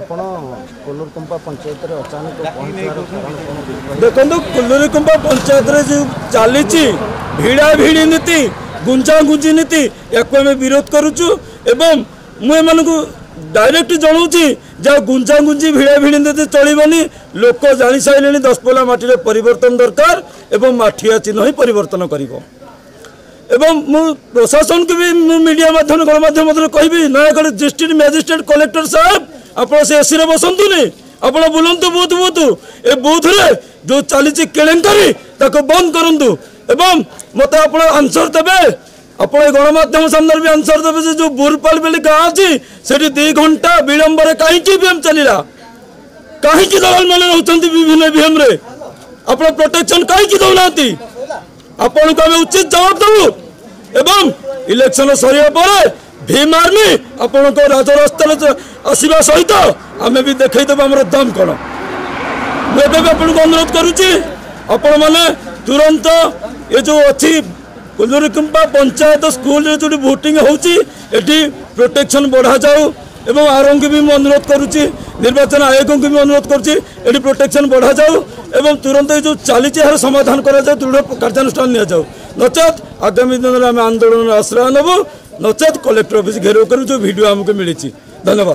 कुल्लूरकुंपा पंचायत अचानक देखो कुल्लूरकुंपा पंचायत जो चली भिड़ा भिड़ी नीति गुंजा गुंजी नीति या विरोध करुचु एवं मुझे डायरेक्ट जनाऊँगी जहाँ गुंजा गुंजी भिड़ा भिड़ी नीति चलनी लोक जानी सारे 10 पला माटी परिवर्तन दरकार एवं माठिया चिन्ह ही परिवर्तन कर प्रशासन को भी मीडिया माध्यम गणमाध्यम कहि नयागढ़ डिस्ट्रिक्ट मजिस्ट्रेट कलेक्टर साहब आप एसी रे बसतु नहीं आप बुलंतु बूथ बूथ ए बूथ रे जो चली केलेंकारी बंद करूँ एवं मत आप आंसर देवे आप गणमाध्यम सामने भी आंसर देवे जो बुरपाल बेली गाँ अच्छी से 2 घंटा विलंबर कहीं ईवीएम चलला कहीं दलाल मैंने रोचंती विभिन्न ईवीएम रे आप प्रोटेक्शन कहीं दौना आपण को आम उचित जवाब देवु एवं इलेक्शन सरिया पर भीम आर्मी आपण को राजरास्ता आसवा सहित आम भी देखईदेव आम दम कौन मुझे आपको अनुरोध करुच्ची आपण मैंने तुरंत ये जो अच्छी कुल्लूरकुंपा पंचायत स्कूल जो भोटिंग होती प्रोटेक्शन बढ़ा जाऊ एवं आरओ को भी अनुरोध करुच्ची निर्वाचन आयोग को भी अनुरोध करुच्ची प्रोटेक्शन बढ़ा जाऊ एवं तुरंत जो चली यार समाधान करा जाए दृढ़ कार्यानुष्ठान नि जाऊ नचेत आगामी दिन में आम आंदोलन आश्रय नबू नचेत कलेक्टर ऑफिस घेराव कर जो वीडियो आमको मिली। धन्यवाद।